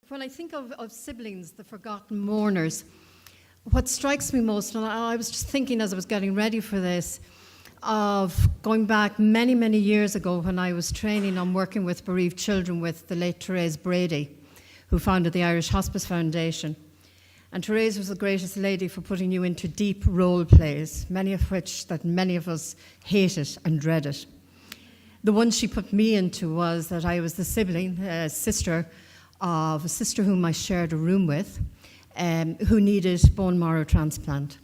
When I think of siblings, the forgotten mourners, what strikes me most, and I was just thinking as I was getting ready for this, of going back many, many years ago when I was training on working with bereaved children with the late Therese Brady, who founded the Irish Hospice Foundation. And Therese was the greatest lady for putting you into deep role plays, many of which that many of us hated and dreaded. The one she put me into was that I was the sibling, sister of a sister whom I shared a room with, who needed bone marrow transplant.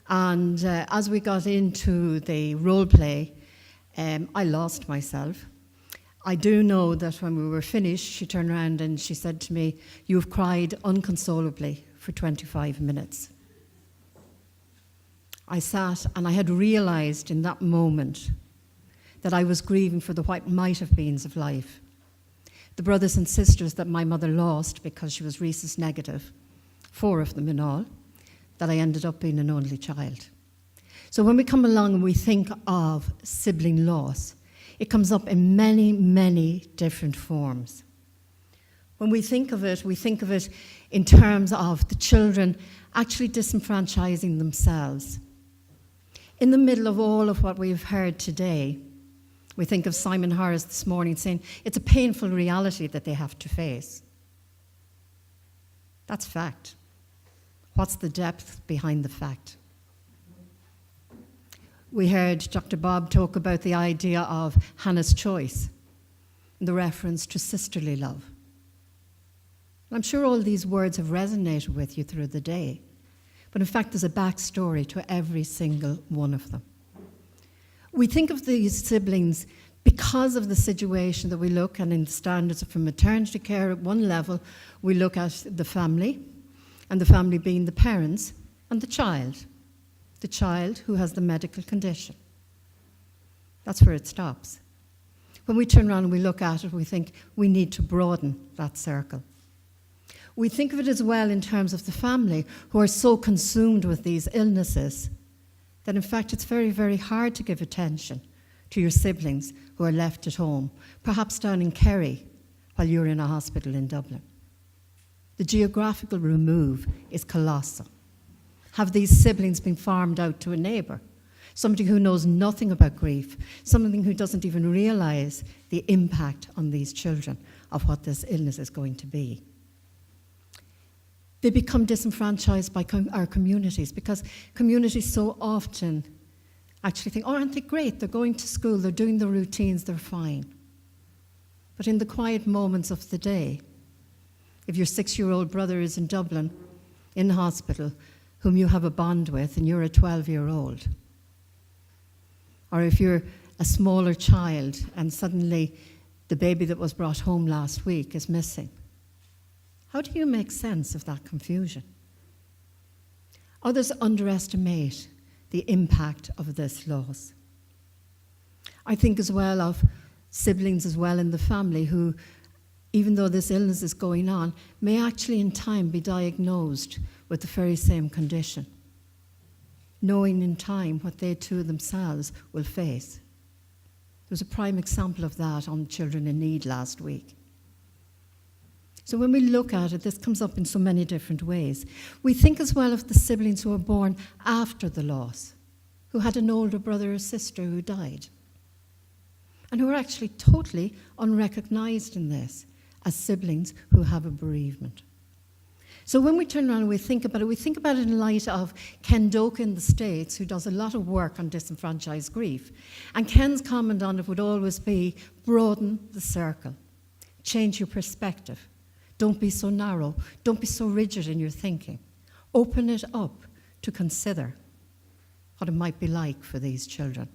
And as we got into the role play, I lost myself. I do know that when we were finished, she turned around and she said to me, "You've cried unconsolably for 25 minutes. I sat and I had realized in that moment that I was grieving for the what might have beens of life. The brothers and sisters that my mother lost because she was rhesus negative, 4 of them in all, that I ended up being an only child. So when we come along and we think of sibling loss, it comes up in many, many different forms. When we think of it in terms of the children actually disenfranchising themselves. In the middle of all of what we've heard today, we think of Simon Harris this morning saying it's a painful reality that they have to face. That's fact. What's the depth behind the fact? We heard Dr. Bob talk about the idea of Hannah's choice and the reference to sisterly love. I'm sure all these words have resonated with you through the day, but in fact there's a backstory to every single one of them. We think of these siblings because of the situation that we look, and in the standards of maternity care at one level, we look at the family, and the family being the parents and the child who has the medical condition. That's where it stops. When we turn around and we look at it, we think we need to broaden that circle. We think of it as well in terms of the family who are so consumed with these illnesses that in fact it's very, very hard to give attention to your siblings who are left at home, perhaps down in Kerry while you're in a hospital in Dublin. The geographical remove is colossal. Have these siblings been farmed out to a neighbour? Somebody who knows nothing about grief, somebody who doesn't even realise the impact on these children of what this illness is going to be. They become disenfranchised by our communities because communities so often actually think, oh, aren't they great? They're going to school, they're doing the routines, they're fine. But in the quiet moments of the day, if your 6-year-old brother is in Dublin, in hospital, whom you have a bond with, and you're a 12-year-old, or if you're a smaller child and suddenly the baby that was brought home last week is missing, how do you make sense of that confusion? Others underestimate the impact of this loss. I think as well of siblings as well in the family who, even though this illness is going on, may actually in time be diagnosed with the very same condition, knowing in time what they too themselves will face. There was a prime example of that on Children in Need last week. So when we look at it, this comes up in so many different ways. We think as well of the siblings who were born after the loss, who had an older brother or sister who died, and who are actually totally unrecognised in this as siblings who have a bereavement. So when we turn around and we think about it in light of Ken Doak in the States, who does a lot of work on disenfranchised grief. And Ken's comment on it would always be, broaden the circle, change your perspective. Don't be so narrow. Don't be so rigid in your thinking. Open it up to consider what it might be like for these children.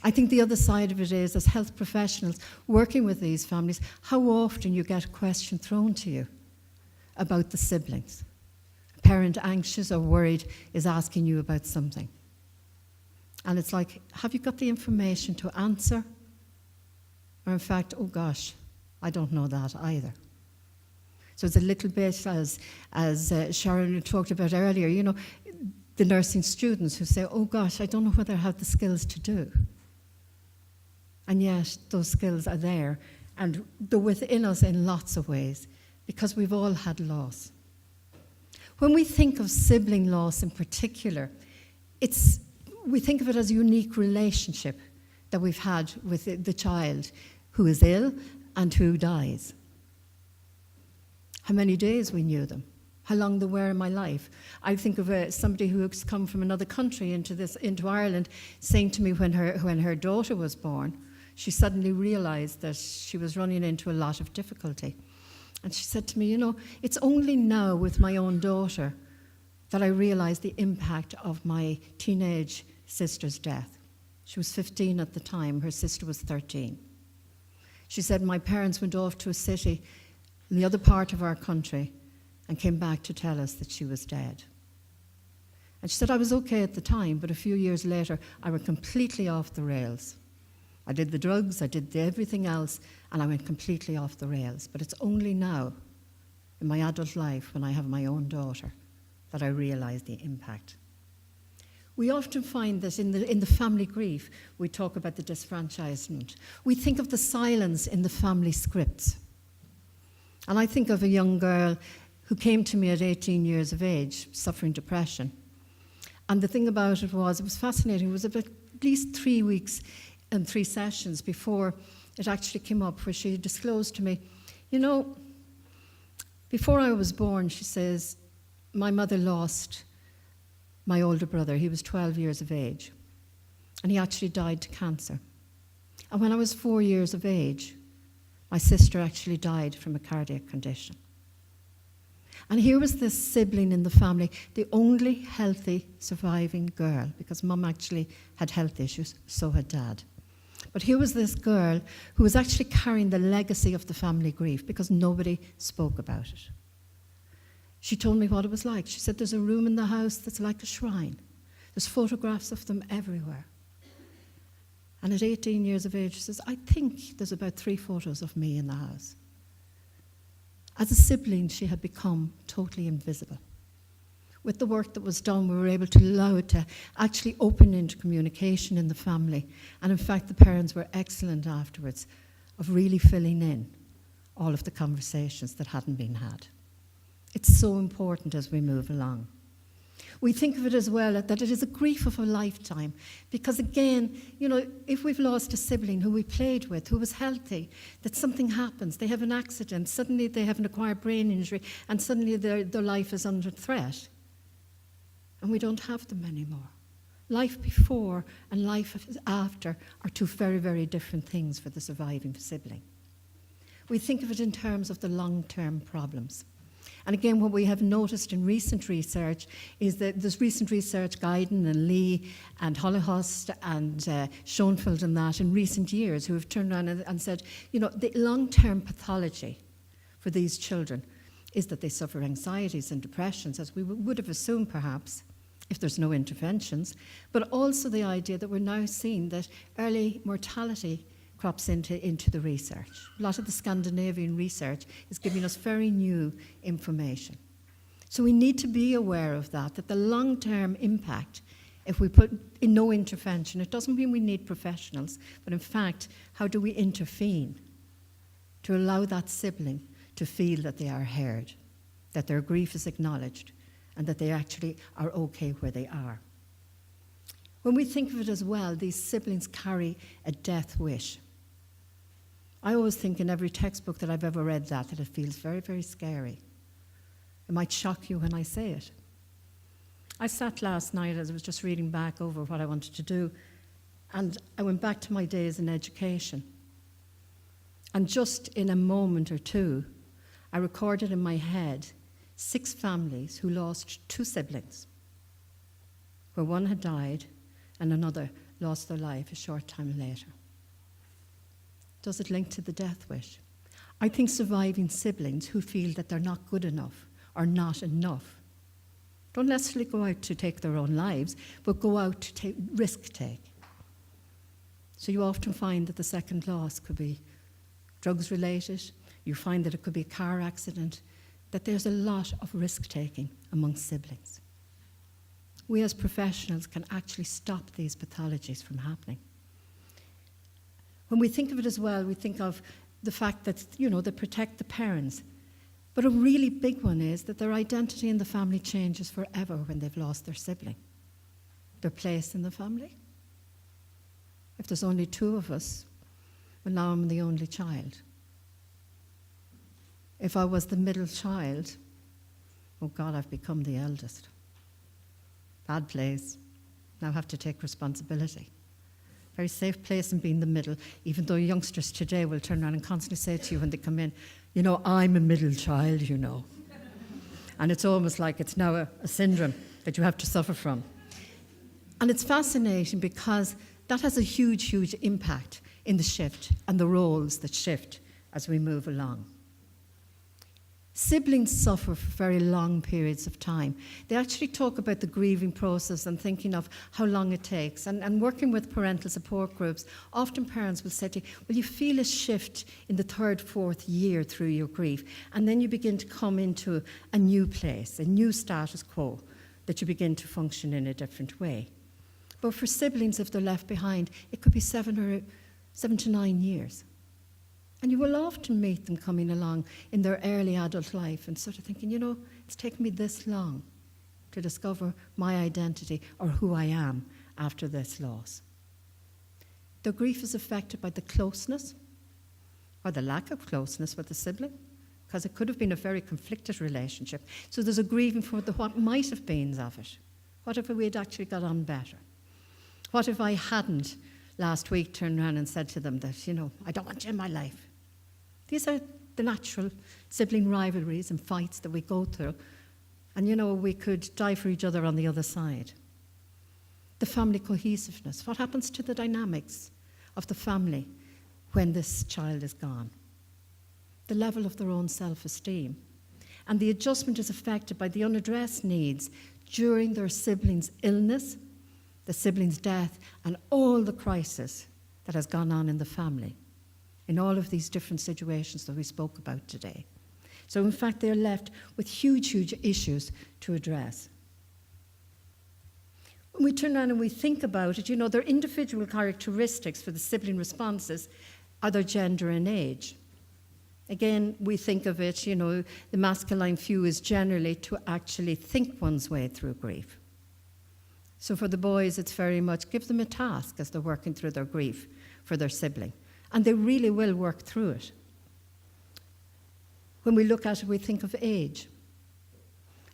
I think the other side of it is, as health professionals working with these families, how often you get a question thrown to you about the siblings. A parent anxious or worried is asking you about something. And it's like, have you got the information to answer? Or in fact, oh gosh, I don't know that either. So it's a little bit, as Sharon talked about earlier, you know, the nursing students who say, oh gosh, I don't know whether I have the skills to do. And yet those skills are there, and they're within us in lots of ways. because we've all had loss. When we think of sibling loss in particular, we think of it as a unique relationship that we've had with the child who is ill and who dies. How many days we knew them, how long they were in my life. I think of somebody who has come from another country into Ireland saying to me when her daughter was born, she suddenly realised that she was running into a lot of difficulty. And she said to me, it's only now with my own daughter that I realised the impact of my teenage sister's death. She was 15 at the time, her sister was 13. She said, my parents went off to a city in the other part of our country and came back to tell us that she was dead. And she said, I was okay at the time, but a few years later, I went completely off the rails. I did the drugs, I did everything else, and I went completely off the rails. But it's only now, in my adult life, when I have my own daughter, that I realise the impact. We often find that in the family grief, we talk about the disfranchisement. We think of the silence in the family scripts. And I think of a young girl who came to me at 18 years of age, suffering depression. And the thing about it was fascinating. It was about at least 3 weeks and 3 sessions before it actually came up, where she disclosed to me, before I was born, she says, my mother lost my older brother. He was 12 years of age, and he actually died to cancer. And when I was 4 years of age, my sister actually died from a cardiac condition. And here was this sibling in the family, the only healthy surviving girl, because Mum actually had health issues, so had Dad. But here was this girl who was actually carrying the legacy of the family grief because nobody spoke about it. She told me what it was like. She said, there's a room in the house that's like a shrine. There's photographs of them everywhere. And at 18 years of age, she says, I think there's about 3 photos of me in the house. As a sibling, she had become totally invisible. With the work that was done, we were able to allow it to actually open into communication in the family. And in fact, the parents were excellent afterwards of really filling in all of the conversations that hadn't been had. It's so important as we move along. We think of it as well that it is a grief of a lifetime, because again, if we've lost a sibling who we played with, who was healthy, that something happens, they have an accident, suddenly they have an acquired brain injury, and suddenly their life is under threat. And we don't have them anymore. Life before and life after are 2 very, very different things for the surviving sibling. We think of it in terms of the long-term problems. And again, what we have noticed in recent research is that there's recent research, Guyden and Lee and Holocaust and Schoenfeld and that in recent years, who have turned around and said, the long-term pathology for these children is that they suffer anxieties and depressions, as we would have assumed perhaps, if there's no interventions, but also the idea that we're now seeing that early mortality crops into the research. A lot of the Scandinavian research is giving us very new information. So we need to be aware of that the long-term impact, if we put in no intervention, it doesn't mean we need professionals, but in fact, how do we intervene to allow that sibling to feel that they are heard, that their grief is acknowledged, and that they actually are okay where they are. When we think of it as well, these siblings carry a death wish. I always think in every textbook that I've ever read that it feels very, very scary. It might shock you when I say it. I sat last night as I was just reading back over what I wanted to do, and I went back to my days in education. And just in a moment or two, I recorded in my head 6 families who lost 2 siblings, where one had died and another lost their life a short time later. Does it link to the death wish? I think surviving siblings who feel that they're not good enough or not enough don't necessarily go out to take their own lives, but go out to risk take. So you often find that the second loss could be drugs related. You find that it could be a car accident, that there's a lot of risk taking among siblings. We as professionals can actually stop these pathologies from happening. When we think of it as well, we think of the fact that, they protect the parents. But a really big one is that their identity in the family changes forever when they've lost their sibling, their place in the family. If there's only two of us, well, now I'm the only child. If I was the middle child, oh God, I've become the eldest. Bad place. Now I have to take responsibility. Very safe place in being the middle, even though youngsters today will turn around and constantly say to you when they come in, you know, I'm a middle child, you know. And it's almost like it's now a syndrome that you have to suffer from. And it's fascinating because that has a huge, huge impact in the shift and the roles that shift as we move along. Siblings suffer for very long periods of time. They actually talk about the grieving process and thinking of how long it takes. And working with parental support groups, often parents will say to you, well, you feel a shift in the third, fourth year through your grief. And then you begin to come into a new place, a new status quo, that you begin to function in a different way. But for siblings, if they're left behind, it could be 7 to 9 years. And you will often meet them coming along in their early adult life and sort of thinking, you know, it's taken me this long to discover my identity or who I am after this loss. Their grief is affected by the closeness or the lack of closeness with the sibling, because it could have been a very conflicted relationship. So there's a grieving for the what might have been of it. What if we had actually got on better? What if I hadn't last week turned around and said to them that, you know, I don't want you in my life? These are the natural sibling rivalries and fights that we go through. And, you know, we could die for each other on the other side. The family cohesiveness. What happens to the dynamics of the family when this child is gone? The level of their own self-esteem. And the adjustment is affected by the unaddressed needs during their sibling's illness, the sibling's death, and all the crisis that has gone on in the family, in all of these different situations that we spoke about today. So in fact, they're left with huge, huge issues to address. When we turn around and we think about it, you know, their individual characteristics for the sibling responses are their gender and age. Again, we think of it, you know, the masculine view is generally to actually think one's way through grief. So for the boys, it's very much give them a task as they're working through their grief for their sibling. And they really will work through it. When we look at it, we think of age.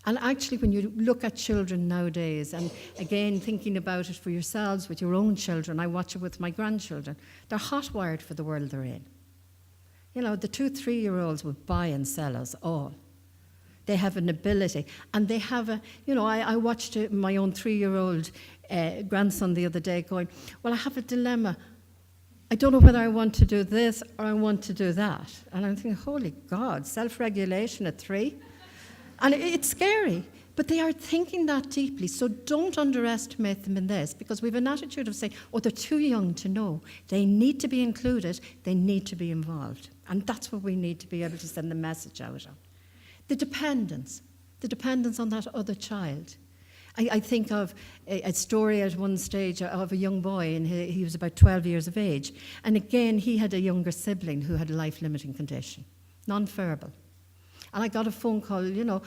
And actually, when you look at children nowadays, and again, thinking about it for yourselves with your own children, I watch it with my grandchildren, they're hot-wired for the world they're in. You know, the 2-3-year-olds will buy and sell us all. They have an ability, and they have a, you know, I watched my own 3-year-old grandson the other day going, well, I have a dilemma. I don't know whether I want to do this or I want to do that. And I'm thinking, holy God, self-regulation at 3? And it's scary, but they are thinking that deeply. So don't underestimate them in this, because we have an attitude of saying, oh, they're too young to know. They need to be included. They need to be involved. And that's what we need to be able to send the message out of. The dependence on that other child. I think of a story at one stage of a young boy, and he was about 12 years of age. And again, he had a younger sibling who had a life-limiting condition, non-verbal. And I got a phone call, you know,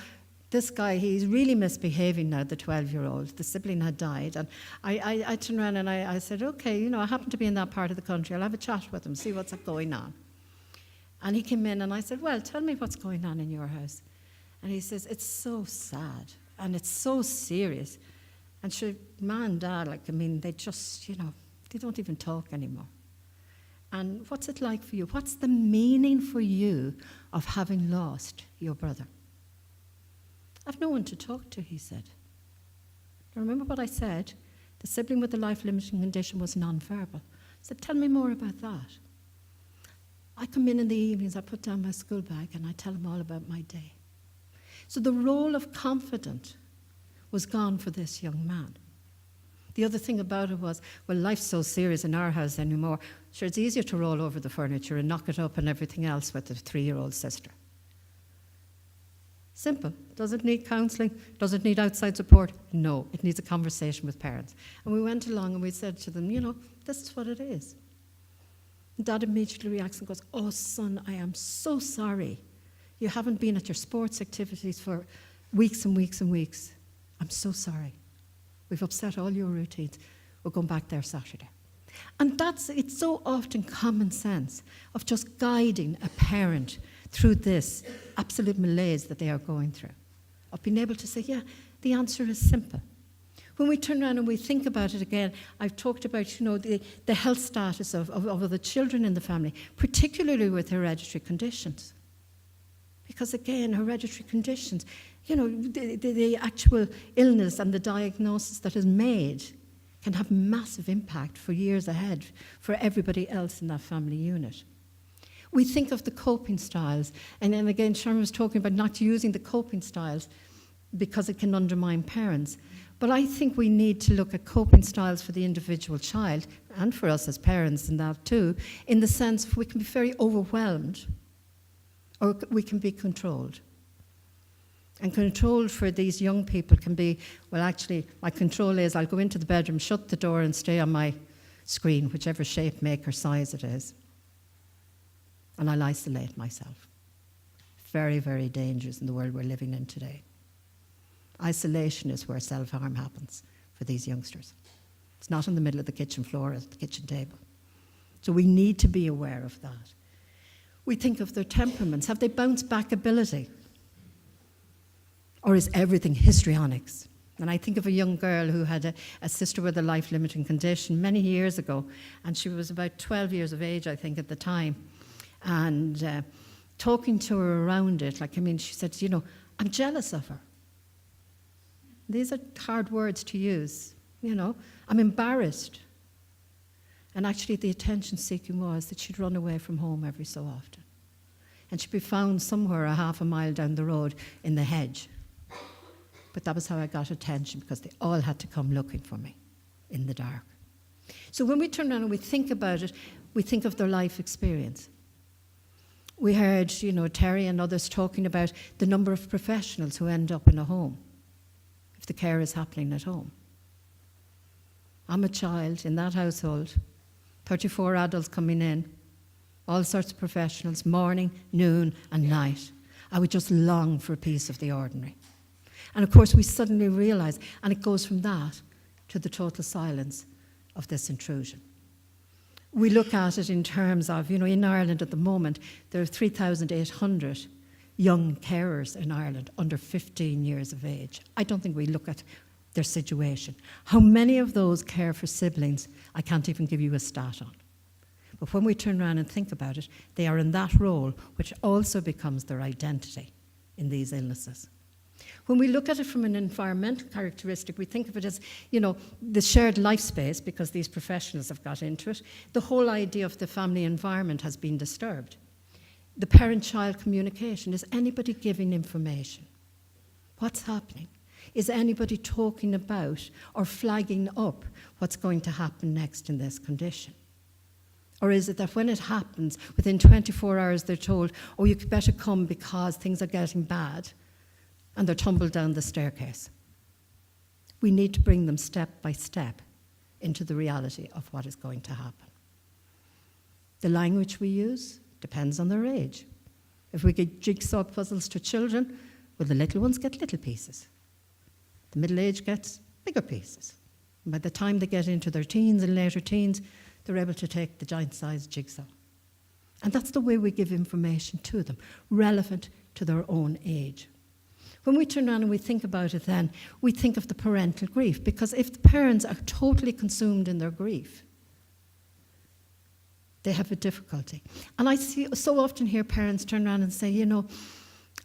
this guy, he's really misbehaving now, the 12-year-old. The sibling had died. And I turned around and I said, okay, you know, I happen to be in that part of the country. I'll have a chat with him, see what's going on. And he came in and I said, well, tell me what's going on in your house. And he says, it's so sad. And it's so serious. And sure, Mum and Dad, like, I mean, they just, you know, they don't even talk anymore. And what's it like for you? What's the meaning for you of having lost your brother? I've no one to talk to, he said. Now, remember what I said? The sibling with the life-limiting condition was non-verbal. I said, tell me more about that. I come in the evenings, I put down my school bag, and I tell them all about my day. So the role of confidant was gone for this young man. The other thing about it was, well, life's so serious in our house anymore. Sure, it's easier to roll over the furniture and knock it up and everything else with a 3-year-old sister. Simple. Does it need counselling? Does it need outside support? No, it needs a conversation with parents. And we went along and we said to them, you know, this is what it is. And Dad immediately reacts and goes, oh, son, I am so sorry. You haven't been at your sports activities for weeks and weeks and weeks. I'm so sorry. We've upset all your routines. We're going back there Saturday. And it's so often common sense of just guiding a parent through this absolute malaise that they are going through. Of being able to say, yeah, the answer is simple. When we turn around and we think about it again, I've talked about, the health status of the children in the family, particularly with hereditary conditions. Because again, hereditary conditions, the actual illness and the diagnosis that is made can have massive impact for years ahead for everybody else in that family unit. We think of the coping styles, and then again, Sharon was talking about not using the coping styles because it can undermine parents. But I think we need to look at coping styles for the individual child, and for us as parents in that too, in the sense we can be very overwhelmed, or we can be controlled. And control for these young people can be, well, actually, my control is I'll go into the bedroom, shut the door, and stay on my screen, whichever shape, make, or size it is. And I'll isolate myself. Very, very dangerous in the world we're living in today. Isolation is where self-harm happens for these youngsters. It's not in the middle of the kitchen floor, at the kitchen table. So we need to be aware of that. We think of their temperaments. Have they bounce back ability? Or is everything histrionics? And I think of a young girl who had a sister with a life-limiting condition many years ago, and she was about 12 years of age, I think, at the time. And talking to her around it, she said, I'm jealous of her. These are hard words to use, I'm embarrassed. And actually the attention-seeking was that she'd run away from home every so often. And she'd be found somewhere a half a mile down the road in the hedge. But that was how I got attention, because they all had to come looking for me in the dark. So when we turn around and we think about it, we think of their life experience. We heard, Terry and others talking about the number of professionals who end up in a home if the care is happening at home. I'm a child in that household, 34 adults coming in, all sorts of professionals, morning, noon, and night. I would just long for a piece of the ordinary. And of course, we suddenly realize, and it goes from that to the total silence of this intrusion. We look at it in terms of, in Ireland at the moment, there are 3,800 young carers in Ireland under 15 years of age. I don't think we look at their situation. How many of those care for siblings, I can't even give you a stat on. But when we turn around and think about it, they are in that role, which also becomes their identity in these illnesses. When we look at it from an environmental characteristic, we think of it as, the shared life space, because these professionals have got into it. The whole idea of the family environment has been disturbed. The parent-child communication, is anybody giving information? What's happening? Is anybody talking about or flagging up what's going to happen next in this condition? Or is it that when it happens, within 24 hours they're told, oh, you better come because things are getting bad, and they're tumbled down the staircase? We need to bring them step by step into the reality of what is going to happen. The language we use depends on their age. If we give jigsaw puzzles to children, well, the little ones get little pieces. The middle age gets bigger pieces. And by the time they get into their teens and later teens, they're able to take the giant-sized jigsaw. And that's the way we give information to them, relevant to their own age. When we turn around and we think about it then, we think of the parental grief, because if the parents are totally consumed in their grief, they have a difficulty. And I so often hear parents turn around and say,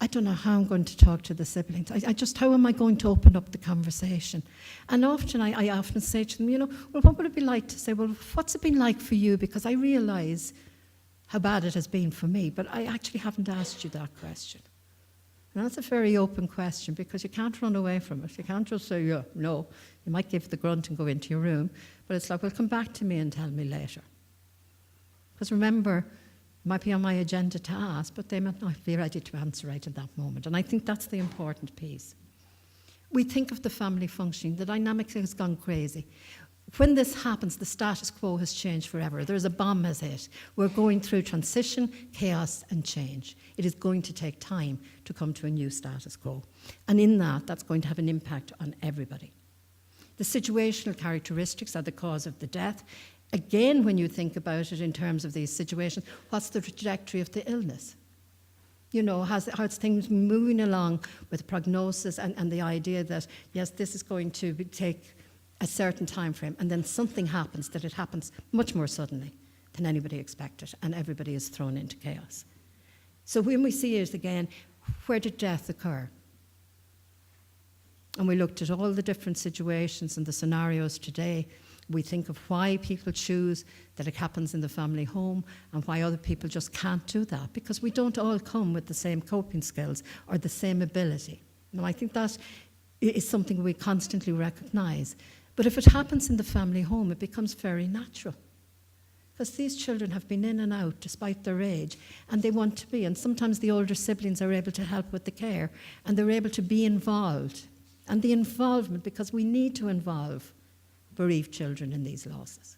I don't know how I'm going to talk to the siblings. How am I going to open up the conversation? And often I often say to them, well, what would it be like to say, well, what's it been like for you? Because I realise how bad it has been for me, but I actually haven't asked you that question. And that's a very open question, because you can't run away from it. You can't just say, yeah, no. You might give the grunt and go into your room, but it's like, well, come back to me and tell me later. Because remember, it might be on my agenda to ask, but they might not be ready to answer right at that moment. And I think that's the important piece. We think of the family functioning. The dynamic has gone crazy. when this happens, the status quo has changed forever. There's a bomb has hit. We're going through transition, chaos, and change. It is going to take time to come to a new status quo. And in that, that's going to have an impact on everybody. The situational characteristics are the cause of the death. Again, when you think about it in terms of these situations, what's the trajectory of the illness? You know, how's things moving along with prognosis and the idea that, yes, this is going to take a certain time frame, and then something happens, that it happens much more suddenly than anybody expected, and everybody is thrown into chaos. So when we see it again, where did death occur? And we looked at all the different situations and the scenarios today. We think of why people choose that it happens in the family home and why other people just can't do that, because we don't all come with the same coping skills or the same ability. Now, I think that is something we constantly recognise. But if it happens in the family home, it becomes very natural. Because these children have been in and out despite their age, and they want to be. And sometimes the older siblings are able to help with the care, and they're able to be involved. And the involvement, because we need to involve bereaved children in these losses.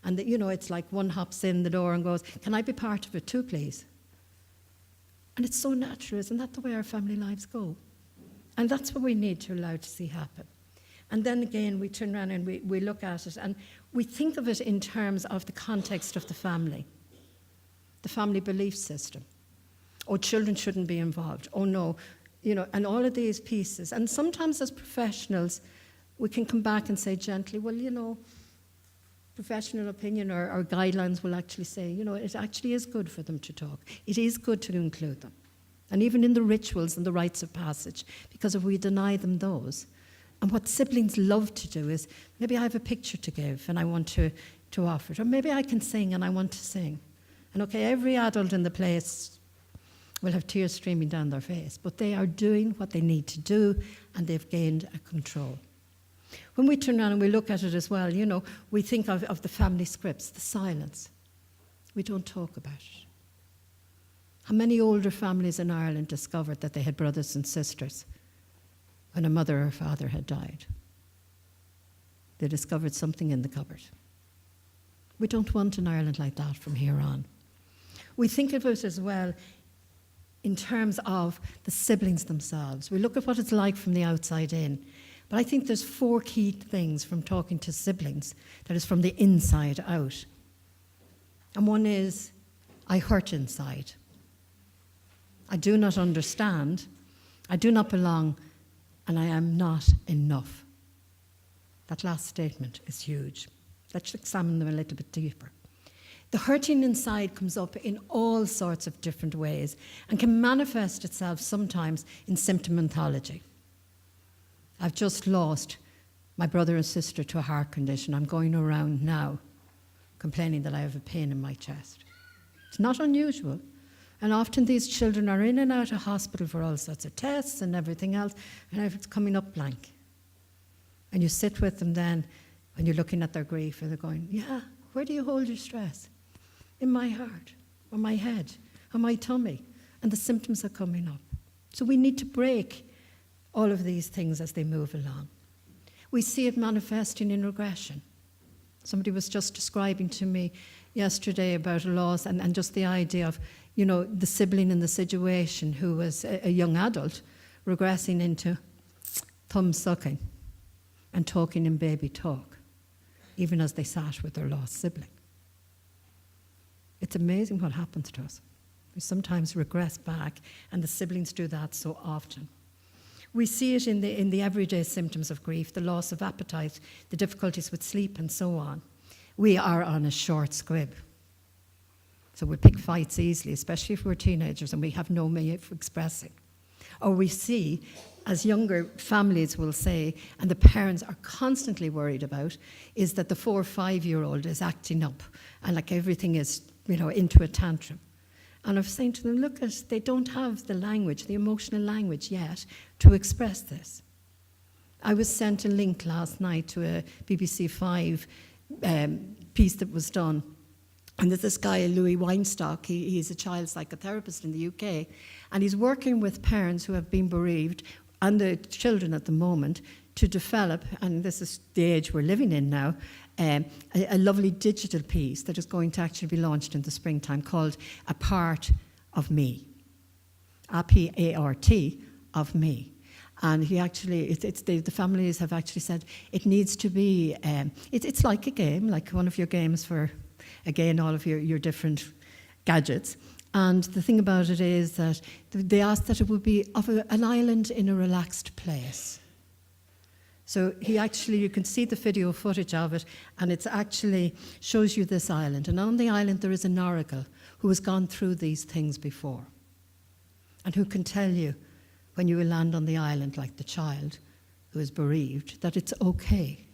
And that, you know, it's like one hops in the door and goes, "Can I be part of it too, please?" And it's so natural, isn't that the way our family lives go? And that's what we need to allow to see happen. And then again, we turn around and we look at it, and we think of it in terms of the context of the family belief system. Oh, children shouldn't be involved. Oh, no. You know, and all of these pieces. And sometimes as professionals, we can come back and say gently, well, you know, professional opinion or guidelines will actually say, you know, it actually is good for them to talk. It is good to include them. And even in the rituals and the rites of passage, because if we deny them those, and what siblings love to do is, maybe I have a picture to give and I want to offer it, or maybe I can sing and I want to sing. And okay, every adult in the place will have tears streaming down their face, but they are doing what they need to do, and they've gained a control. When we turn around and we look at it as well, you know, we think of the family scripts, the silence. We don't talk about it. How many older families in Ireland discovered that they had brothers and sisters when a mother or father had died? They discovered something in the cupboard. We don't want an Ireland like that from here on. We think of it as well in terms of the siblings themselves. We look at what it's like from the outside in. But I think there's 4 key things from talking to siblings that is from the inside out. And one is, I hurt inside. I do not understand. I do not belong. And I am not enough. That last statement is huge. Let's examine them a little bit deeper. The hurting inside comes up in all sorts of different ways and can manifest itself sometimes in symptomatology. I've just lost my brother and sister to a heart condition. I'm going around now complaining that I have a pain in my chest. It's not unusual. And often these children are in and out of hospital for all sorts of tests and everything else, and it's coming up blank. And you sit with them then when you're looking at their grief, and they're going, yeah, where do you hold your stress? In my heart, or my head, or my tummy. And the symptoms are coming up. So we need to break all of these things as they move along. We see it manifesting in regression. Somebody was just describing to me yesterday about a loss and just the idea of, you know, the sibling in the situation who was a young adult regressing into thumb sucking and talking in baby talk, even as they sat with their lost sibling. It's amazing what happens to us. We sometimes regress back, and the siblings do that so often. We see it in the everyday symptoms of grief, the loss of appetite, the difficulties with sleep, and so on. We are on a short squib. So we pick fights easily, especially if we're teenagers and we have no way of expressing. Or we see, as younger families will say, and the parents are constantly worried about, is that the 4 or 5-year-old is acting up and like everything is, you know, into a tantrum. And I was saying to them, look, they don't have the language, the emotional language yet to express this. I was sent a link last night to a BBC 5 piece that was done. And there's this guy, Louis Weinstock, he's a child psychotherapist in the UK, and he's working with parents who have been bereaved, and the children at the moment, to develop, and this is the age we're living in now, a lovely digital piece that is going to actually be launched in the springtime called A Part of Me. A-P-A-R-T of me. And he actually, the families have actually said it needs to be, it's like a game, like one of your games for, again, all of your different gadgets. And the thing about it is that they asked that it would be of an island in a relaxed place. So he actually, you can see the video footage of it, and it actually shows you this island. And on the island there is an oracle who has gone through these things before, and who can tell you when you will land on the island like the child who is bereaved, that it's okay,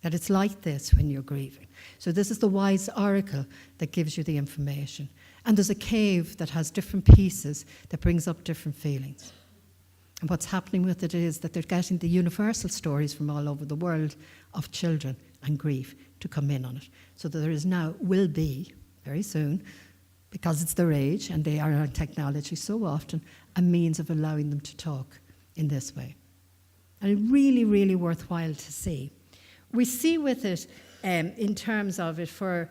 that it's like this when you're grieving. So this is the wise oracle that gives you the information. And there's a cave that has different pieces that brings up different feelings. And what's happening with it is that they're getting the universal stories from all over the world of children and grief to come in on it. So that there is now, will be, very soon, because it's their age and they are on technology so often, a means of allowing them to talk in this way. And really, really worthwhile to see. We see with it, in terms of it, for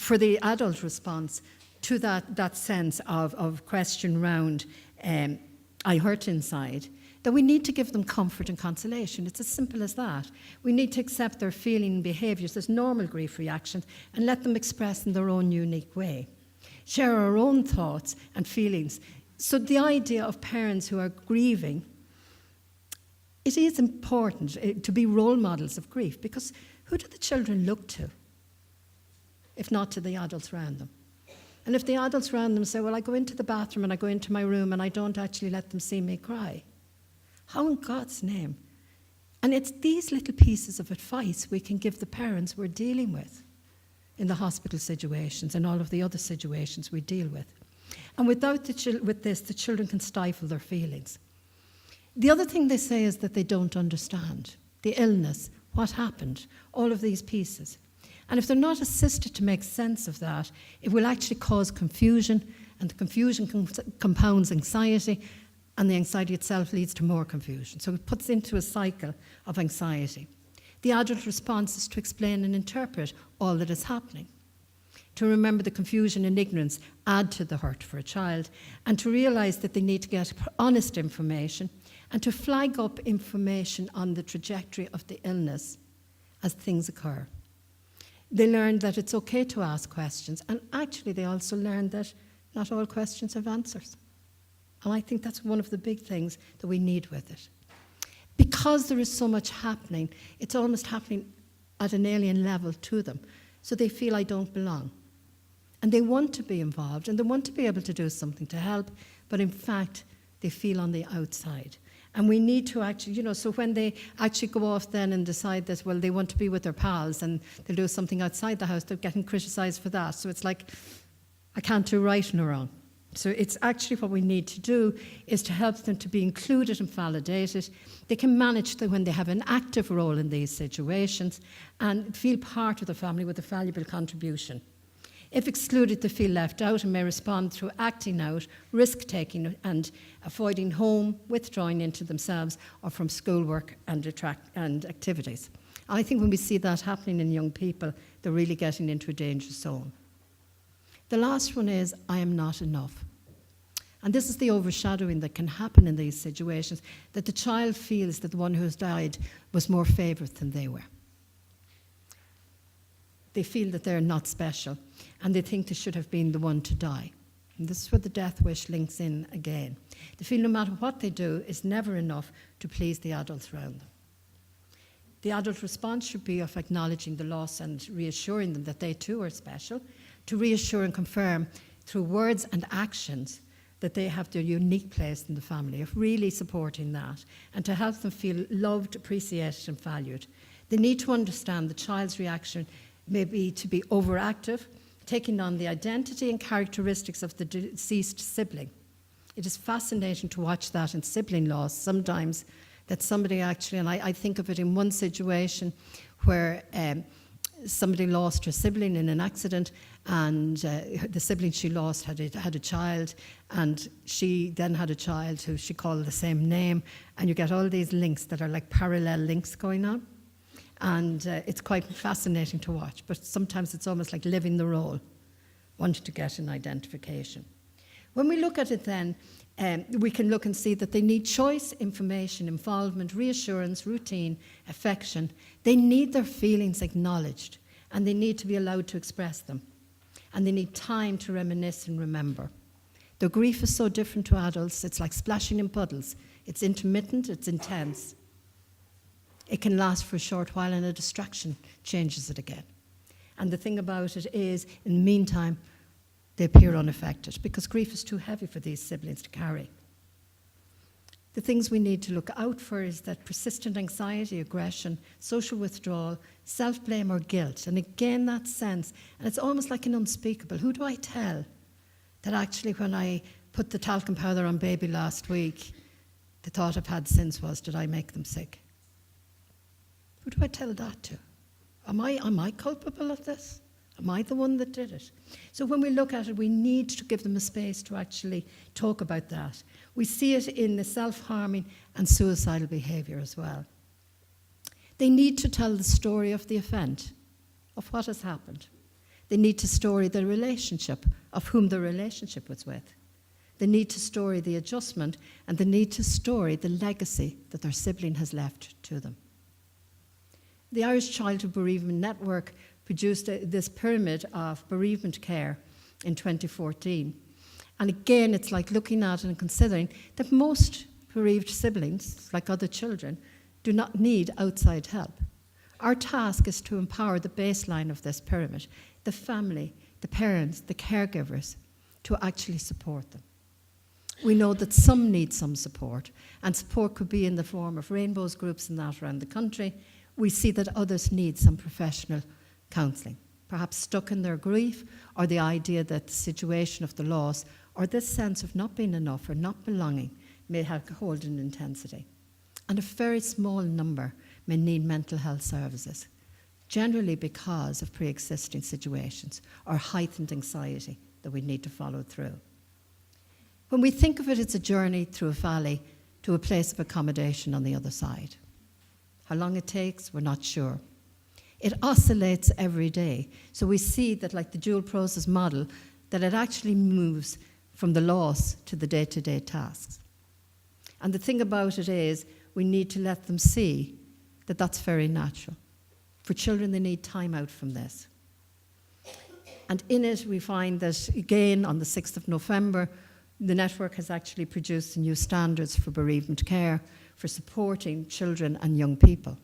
the adult response to that sense of question round, I hurt inside, that we need to give them comfort and consolation. It's as simple as that. We need to accept their feeling and behaviours as normal grief reactions and let them express in their own unique way. Share our own thoughts and feelings. So the idea of parents who are grieving, it is important to be role models of grief, because who do the children look to, if not to the adults around them? And if the adults around them say, well, I go into the bathroom and I go into my room and I don't actually let them see me cry, how in God's name? And it's these little pieces of advice we can give the parents we're dealing with in the hospital situations and all of the other situations we deal with. And without with this, the children can stifle their feelings. The other thing they say is that they don't understand the illness, what happened, all of these pieces. And if they're not assisted to make sense of that, it will actually cause confusion, and the confusion compounds anxiety, and the anxiety itself leads to more confusion. So it puts into a cycle of anxiety. The adult response is to explain and interpret all that is happening, to remember the confusion and ignorance add to the hurt for a child, and to realise that they need to get honest information, and to flag up information on the trajectory of the illness as things occur. They learn that it's okay to ask questions, and actually they also learn that not all questions have answers. And I think that's one of the big things that we need with it. Because there is so much happening, it's almost happening at an alien level to them. So they feel I don't belong. And they want to be involved, and they want to be able to do something to help, but in fact, they feel on the outside. And we need to actually, so when they actually go off then and decide that, well, they want to be with their pals and they'll do something outside the house, they're getting criticised for that. So it's like, I can't do right and wrong. So it's actually what we need to do is to help them to be included and validated. They can manage when they have an active role in these situations and feel part of the family with a valuable contribution. If excluded, they feel left out and may respond through acting out, risk-taking and avoiding home, withdrawing into themselves or from schoolwork and activities. I think when we see that happening in young people, they're really getting into a danger zone. The last one is, I am not enough. And this is the overshadowing that can happen in these situations, that the child feels that the one who has died was more favoured than they were. They feel that they're not special, and they think they should have been the one to die. And this is where the death wish links in again. They feel no matter what they do, it's never enough to please the adults around them. The adult response should be of acknowledging the loss and reassuring them that they too are special, to reassure and confirm through words and actions that they have their unique place in the family, of really supporting that, and to help them feel loved, appreciated and valued. They need to understand the child's reaction may be to be overactive, taking on the identity and characteristics of the deceased sibling. It is fascinating to watch that in sibling loss sometimes, that somebody actually, and I think of it in one situation where somebody lost her sibling in an accident, and the sibling she lost had a child, and she then had a child who she called the same name, and you get all these links that are like parallel links going on, and it's quite fascinating to watch, but sometimes it's almost like living the role, wanting to get an identification. When we look at it then, we can look and see that they need choice, information, involvement, reassurance, routine, affection. They need their feelings acknowledged, and they need to be allowed to express them. And they need time to reminisce and remember. Their grief is so different to adults. It's like splashing in puddles. It's intermittent, it's intense. It can last for a short while, and a distraction changes it again. And the thing about it is, in the meantime, they appear unaffected because grief is too heavy for these siblings to carry. The things we need to look out for is that persistent anxiety, aggression, social withdrawal, self-blame or guilt. And again, that sense, and it's almost like an unspeakable. Who do I tell that actually when I put the talcum powder on baby last week, the thought I've had since was, did I make them sick? Who do I tell that to? Am I culpable of this? Am I the one that did it? So when we look at it, we need to give them a space to actually talk about that. We see it in the self-harming and suicidal behaviour as well. They need to tell the story of the event, of what has happened. They need to story the relationship, of whom the relationship was with. They need to story the adjustment, and they need to story the legacy that their sibling has left to them. The Irish Childhood Bereavement Network produced this pyramid of bereavement care in 2014. And again, it's like looking at and considering that most bereaved siblings, like other children, do not need outside help. Our task is to empower the baseline of this pyramid, the family, the parents, the caregivers, to actually support them. We know that some need some support, and support could be in the form of rainbows groups and that around the country. We see that others need some professional counselling, perhaps stuck in their grief, or the idea that the situation of the loss, or this sense of not being enough or not belonging, may have hold in intensity. And a very small number may need mental health services, generally because of pre-existing situations or heightened anxiety that we need to follow through. When we think of it, it's a journey through a valley to a place of accommodation on the other side. How long it takes, we're not sure. It oscillates every day. So we see that, like the dual process model, that it actually moves from the loss to the day-to-day tasks. And the thing about it is, we need to let them see that that's very natural. For children, they need time out from this. And in it, we find that, again, on the 6th of November, the network has actually produced new standards for bereavement care, for supporting children and young people.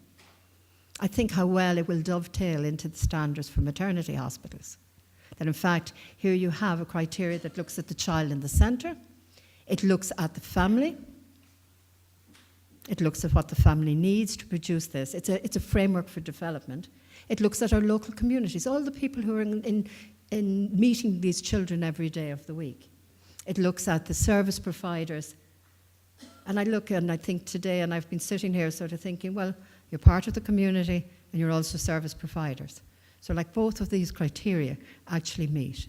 I think how well it will dovetail into the standards for maternity hospitals. That in fact, here you have a criteria that looks at the child in the centre, it looks at the family, it looks at what the family needs to produce this. It's a framework for development. It looks at our local communities, all the people who are in meeting these children every day of the week. It looks at the service providers. And I look and I think today, and I've been sitting here sort of thinking, well, you're part of the community and you're also service providers. So like both of these criteria actually meet.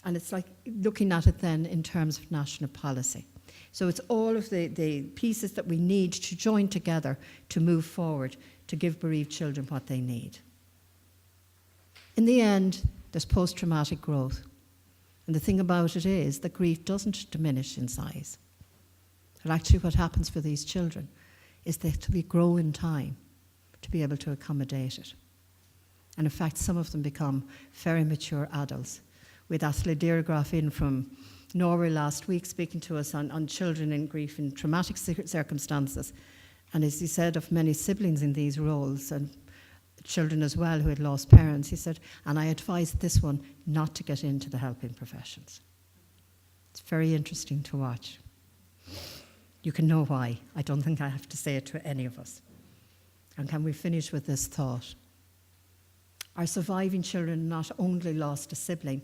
And it's like looking at it then in terms of national policy. So it's all of the pieces that we need to join together to move forward, to give bereaved children what they need. In the end, there's post-traumatic growth. And the thing about it is that grief doesn't diminish in size. But actually what happens for these children is that we grow in time to be able to accommodate it. And in fact, some of them become very mature adults. We had Asle Deiregraf in from Norway last week speaking to us on children in grief in traumatic circumstances. And as he said, of many siblings in these roles and children as well who had lost parents, he said, and I advised this one not to get into the helping professions. It's very interesting to watch. You can know why. I don't think I have to say it to any of us. And can we finish with this thought? Our surviving children not only lost a sibling,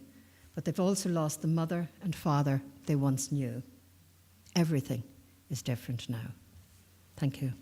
but they've also lost the mother and father they once knew. Everything is different now. Thank you.